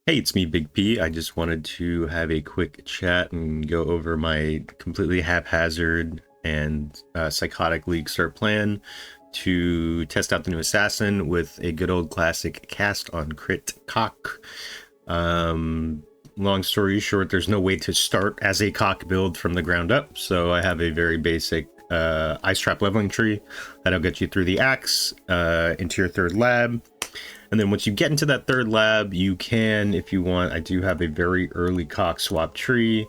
Hey, it's me, Big P. I just wanted to have a quick chat and go over my completely haphazard and psychotic league start plan to test out the new assassin with a good old classic cast on crit cock. Long story short, there's no way to start as a cock build from the ground up, so I have a very basic ice trap leveling tree that'll get you through the axe into your third lab. And then once you get into that third lab, you can, if you want, I do have a very early cock swap tree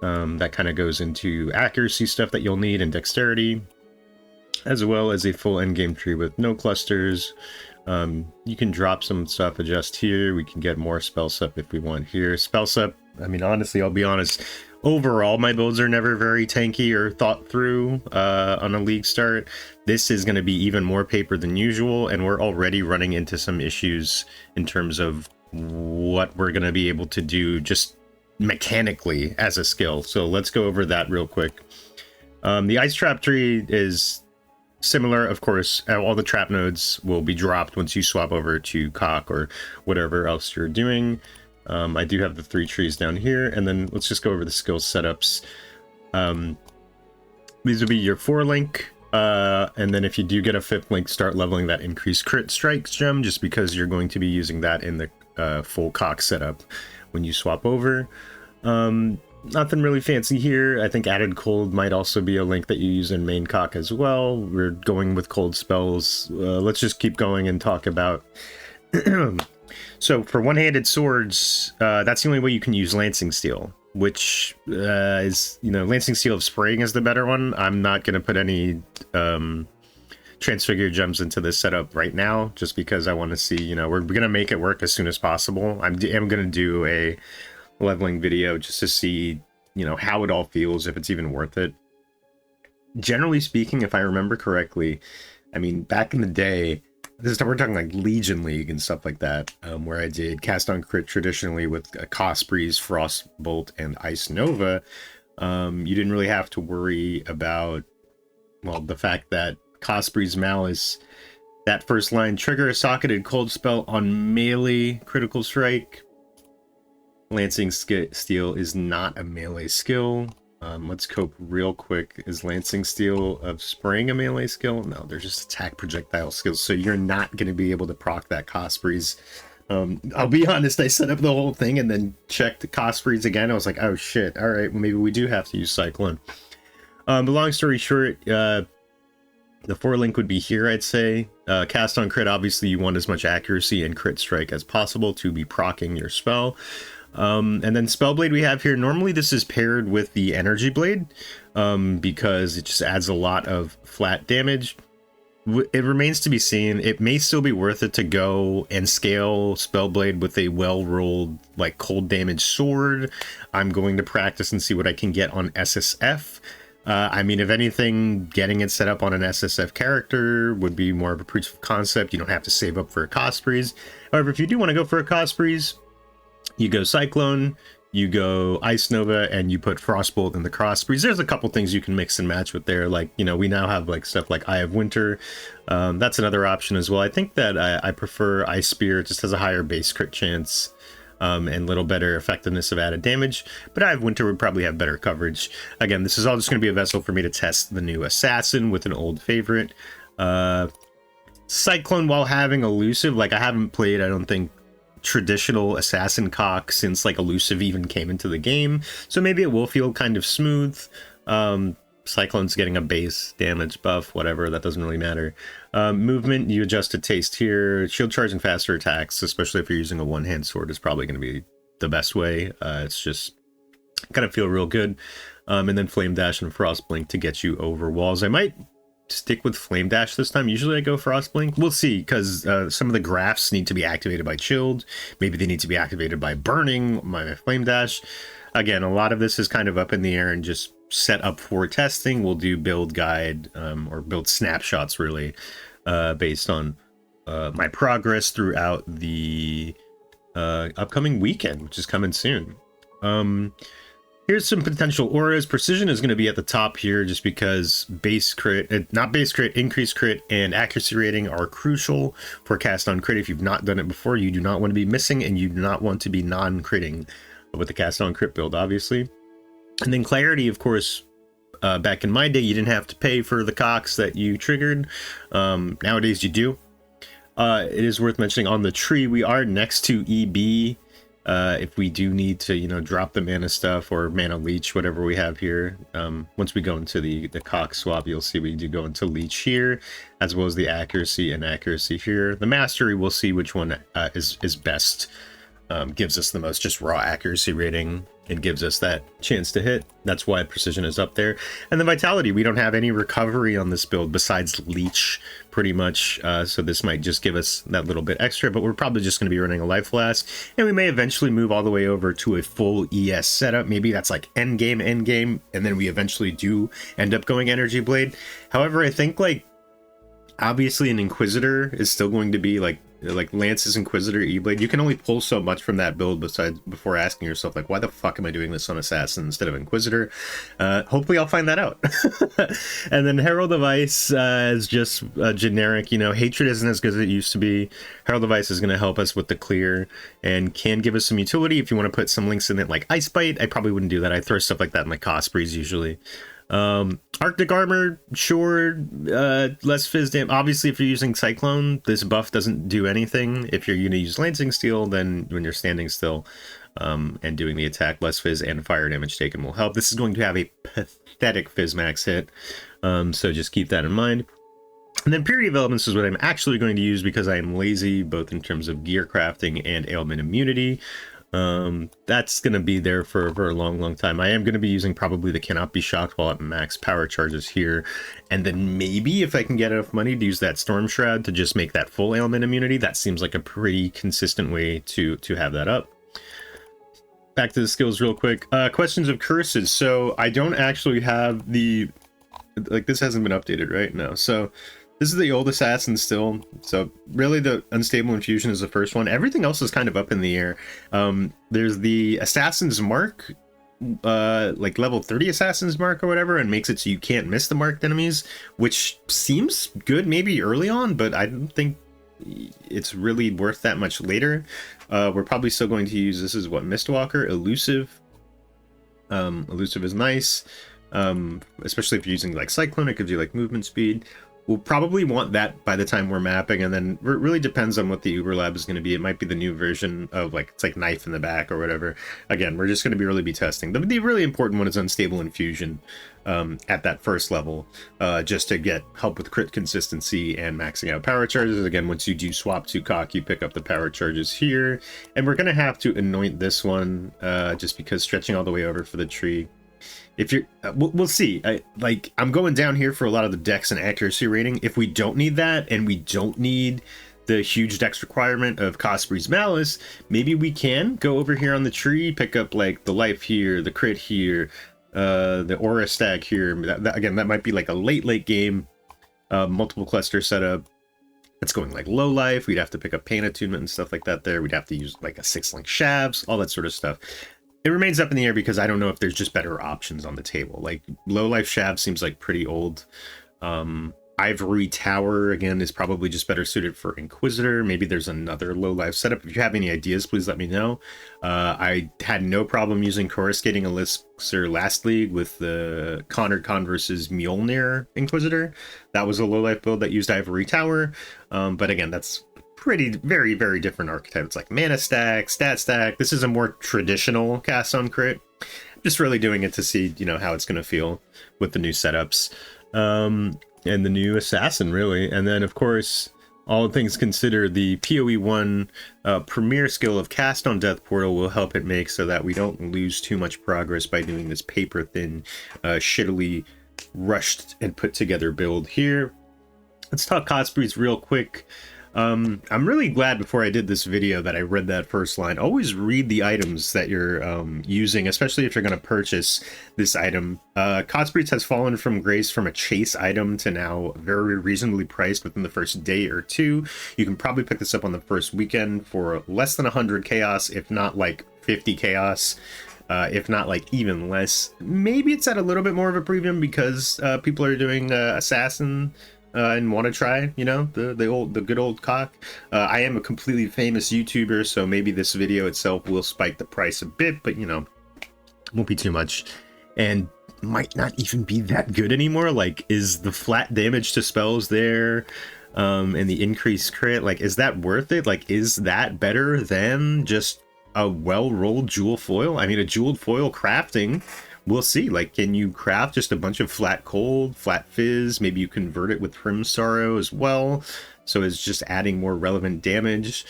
that kind of goes into accuracy stuff that you'll need and dexterity, as well as a full endgame tree with no clusters. You can drop some stuff, adjust here. We can get more spell sup if we want here. Spell sup, I mean, honestly, I'll be honest, overall, my builds are never very tanky or thought through on a league start. This is going to be even more paper than usual, and we're already running into some issues in terms of what we're going to be able to do just mechanically as a skill. So let's go over that real quick. The ice trap tree is similar, of course. All the trap nodes will be dropped once you swap over to cock or whatever else you're doing. I do have the 3 trees down here, and then let's just go over the skill setups. These will be your 4 link, and then if you do get a 5th link, start leveling that increased crit strikes gem, just because you're going to be using that in the full cock setup when you swap over. Nothing really fancy here. I think added cold might also be a link that you use in main cock as well. We're going with cold spells. Let's just keep going and talk about so for one-handed swords, that's the only way you can use Lancing Steel, which is, Lancing Steel of Spraying is the better one. I'm not going to put any Transfigure gems into this setup right now, just because I want to see, we're going to make it work as soon as possible. I'm going to do a leveling video just to see, how it all feels, if it's even worth it. Generally speaking, if I remember correctly, I mean, back in the day, we're talking like Legion League and stuff like that, where I did cast on crit traditionally with a Cospreeze, Frostbolt, and Ice Nova. You didn't really have to worry about, well, the fact that Cospreeze Malice, that first line, trigger a socketed cold spell on melee critical strike. Lancing Steel is not a melee skill. Let's cope real quick. Is Lancing Steel of Spraying a melee skill? No, they're just attack projectile skills, so you're not going to be able to proc that Cospreeze. I'll be honest, I set up the whole thing and then checked the Cospreeze again. I was like, oh shit, alright, well, maybe we do have to use Cyclone. But long story short, the 4 link would be here, I'd say. Cast on crit, obviously you want as much accuracy and crit strike as possible to be proccing your spell. And then Spellblade we have here. Normally this is paired with the Energy Blade, because it just adds a lot of flat damage. It remains to be seen. It may still be worth it to go and scale Spellblade with a well-rolled, like, cold damage sword. I'm going to practice and see what I can get on SSF. I mean, if anything, getting it set up on an SSF character would be more of a proof of concept. You don't have to save up for a Cospreeze. However, if you do want to go for a Cospreeze, you go Cyclone, you go Ice Nova, and you put Frostbolt in the Cospreeze. There's a couple things you can mix and match with there. Like, we now have like stuff like Eye of Winter. That's another option as well. I think that I prefer Ice Spear. It just has a higher base crit chance and little better effectiveness of added damage. But Eye of Winter would probably have better coverage. Again, this is all just going to be a vessel for me to test the new Assassin with an old favorite. Cyclone, while having Elusive, like I haven't played, I don't think, traditional assassin cock since like Elusive even came into the game, so maybe it will feel kind of smooth. Cyclone's getting a base damage buff, whatever, that doesn't really matter. Movement, you adjusted taste here. Shield charge and faster attacks, especially if you're using a one-hand sword, is probably going to be the best way. It's just kind of feel real good. And then Flame Dash and Frost Blink to get you over walls. I might stick with Flame Dash this time. Usually I go Frostblink. We'll see, because some of the graphs need to be activated by Chilled. Maybe they need to be activated by Burning my Flame Dash. Again, a lot of this is kind of up in the air and just set up for testing. We'll do build guide or build snapshots, really, based on my progress throughout the upcoming weekend, which is coming soon. Here's some potential auras. Precision is going to be at the top here just because base crit, not base crit, increased crit, and accuracy rating are crucial for cast on crit. If you've not done it before, you do not want to be missing, and you do not want to be non-critting with the cast on crit build, obviously. And then clarity, of course, back in my day, you didn't have to pay for the CoCs that you triggered. Nowadays, you do. It is worth mentioning on the tree, we are next to EB. If we do need to, you know, drop the mana stuff or mana leech, whatever we have here. Once we go into the CoC swap, you'll see we do go into leech here, as well as the accuracy and accuracy here. The mastery, we'll see which one is best. Gives us the most just raw accuracy rating and gives us that chance to hit. That's why precision is up there. And the vitality, we don't have any recovery on this build besides leech, pretty much. So this might just give us that little bit extra, but we're probably just going to be running a life flask, and we may eventually move all the way over to a full ES setup. Maybe that's like end game, and then we eventually do end up going energy blade. However, I think like obviously an Inquisitor is still going to be like Lance's Inquisitor E-Blade. You can only pull so much from that build before asking yourself, like, why the fuck am I doing this on Assassin instead of Inquisitor? Hopefully I'll find that out. And then Herald of Ice is just generic, you know, Hatred isn't as good as it used to be. Herald of Ice is going to help us with the clear and can give us some utility if you want to put some links in it, like Ice Bite. I probably wouldn't do that. I throw stuff like that in my Cospreys usually. Arctic Armor, sure, less fizz damage. Obviously, if you're using Cyclone, this buff doesn't do anything. If you're going to use Lancing Steel, then when you're standing still and doing the attack, less fizz and fire damage taken will help. This is going to have a pathetic fizz max hit, so just keep that in mind. And then Purity of Elements is what I'm actually going to use because I am lazy, both in terms of gear crafting and ailment immunity. That's going to be there for a long time. I am going to be using probably the Cannot Be Shocked while at max power charges here. And then maybe if I can get enough money to use that Storm Shroud to just make that full ailment immunity, that seems like a pretty consistent way to have that up. Back to the skills real quick. Questions of curses. So I don't actually have the, like, this hasn't been updated, right? No. So this is the old Assassin still, so really the Unstable Infusion is the first one. Everything else is kind of up in the air. There's the Assassin's Mark, like level 30 Assassin's Mark or whatever, and makes it so you can't miss the marked enemies, which seems good maybe early on, but I don't think it's really worth that much later. We're probably still going to use, this is what, Mistwalker, Elusive. Elusive is nice, especially if you're using like Cyclone, it gives you like movement speed. We'll probably want that by the time we're mapping, and then it really depends on what the Uber Lab is going to be. It might be the new version of, like, it's like Knife in the Back or whatever. Again, we're just going to really be testing. The really important one is Unstable Infusion at that first level, just to get help with crit consistency and maxing out power charges. Again, once you do swap to CoC, you pick up the power charges here. And we're going to have to anoint this one, just because stretching all the way over for the tree. If you're, we'll see. I'm going down here for a lot of the dex and accuracy rating. If we don't need that, and we don't need the huge dex requirement of Cospre's Malice, maybe we can go over here on the tree, pick up like the life here, the crit here, the aura stack here. Again, that might be like a late game multiple cluster setup. That's going like low life. We'd have to pick up pain attunement and stuff like that there. We'd have to use like a 6-link shavs, all that sort of stuff. It remains up in the air because I don't know if there's just better options on the table. Like, low life Shav seems like pretty old. Ivory Tower, again, is probably just better suited for Inquisitor. Maybe there's another low life setup. If you have any ideas, please let me know. I had no problem using Coruscating Elixir last league with the Connor Khan versus Mjolnir Inquisitor. That was a low life build that used Ivory Tower. But again, that's very different archetype. It's like mana stack, stat stack. This is a more traditional cast on crit. I'm just really doing it to see, you know, how it's going to feel with the new setups and the new assassin, really. And then, of course, all things considered, the PoE1 premier skill of Cast on Death Portal will help it make so that we don't lose too much progress by doing this paper thin, shittily rushed and put together build here. Let's talk Cospreys real quick. I'm really glad before I did this video that I read that first line. Always read the items that you're using, especially if you're going to purchase this item. Cospreys has fallen from grace from a chase item to now very reasonably priced within the first day or two. You can probably pick this up on the first weekend for less than 100 chaos, if not like 50 chaos. if not like even less. Maybe it's at a little bit more of a premium because people are doing Assassin and want to try, you know, the good old CoC. I am a completely famous YouTuber, so maybe this video itself will spike the price a bit, but you know, won't be too much, and might not even be that good anymore. Like, is the flat damage to spells there, and the increased crit, like, is that worth it? Like, is that better than just a well-rolled jewel foil? I mean, a jeweled foil crafting, we'll see. Like, can you craft just a bunch of flat cold, flat fizz? Maybe you convert it with Prim Sorrow as well, so it's just adding more relevant damage.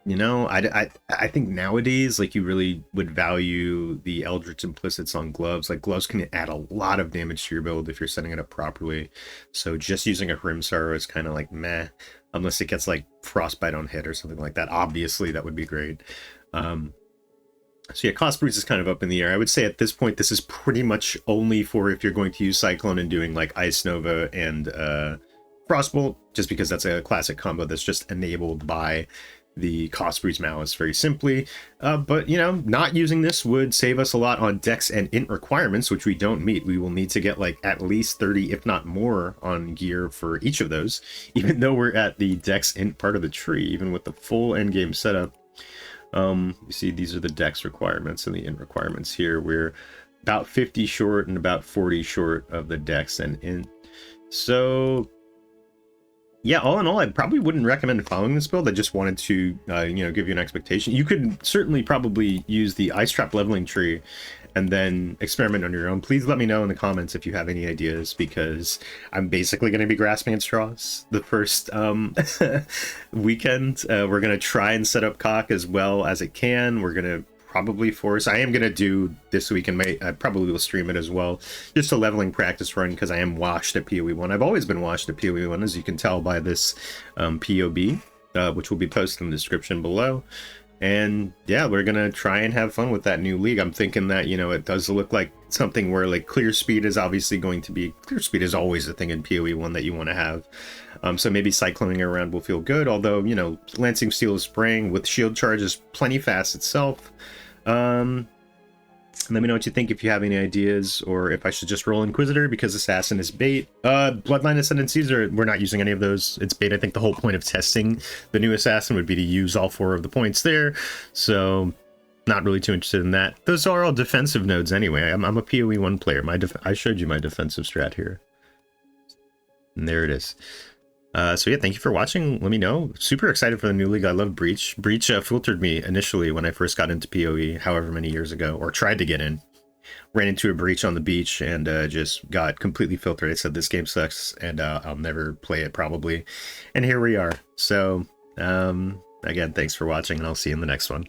You know, I think nowadays, like, you really would value the Eldritch Implicits on gloves. Like, gloves can add a lot of damage to your build if you're setting it up properly. So just using a Prim Sorrow is kind of like meh, unless it gets like Frostbite on hit or something like that. Obviously, that would be great. So yeah, Cost Breeze is kind of up in the air. I would say at this point, this is pretty much only for if you're going to use Cyclone and doing like Ice Nova and Frostbolt, just because that's a classic combo that's just enabled by the Cost Breeze Malice very simply. But, you know, not using this would save us a lot on Dex and Int requirements, which we don't meet. We will need to get like at least 30, if not more, on gear for each of those, even though we're at the Dex Int part of the tree, even with the full endgame setup. You see, these are the Dex requirements and the Int requirements here. We're about 50 short and about 40 short of the Dex and Int. So yeah, all in all, I probably wouldn't recommend following this build. I just wanted to, you know, give you an expectation. You could certainly probably use the Ice Trap leveling tree and then experiment on your own. Please let me know in the comments if you have any ideas, because I'm basically going to be grasping at straws the first weekend. We're going to try and set up CoC as well as it can. We're going to probably force. I am going to do this week, and I probably will stream it as well, just a leveling practice run, because I am washed at PoE 1. I've always been washed at PoE 1, as you can tell by this POB, which will be posted in the description below. And yeah, we're going to try and have fun with that new league. I'm thinking that, you know, it does look like something where like clear speed is obviously going to be, clear speed is always a thing in PoE 1 that you want to have. So maybe cycloning around will feel good, although, you know, Lancing Steel is spraying with shield charge is plenty fast itself. Let me know what you think if you have any ideas, or if I should just roll Inquisitor because Assassin is bait. Bloodline Ascendancies, we're not using any of those. It's bait. I think the whole point of testing the new Assassin would be to use all 4 of the points there, so not really too interested in that. Those are all defensive nodes anyway. I'm a PoE 1 player. I showed you my defensive strat here. And there it is. So yeah, thank you for watching. Let me know. Super excited for the new league. I love Breach. Breach filtered me initially when I first got into PoE, however many years ago, or tried to get in. Ran into a Breach on the beach and just got completely filtered. I said, this game sucks and I'll never play it probably. And here we are. So again, thanks for watching, and I'll see you in the next one.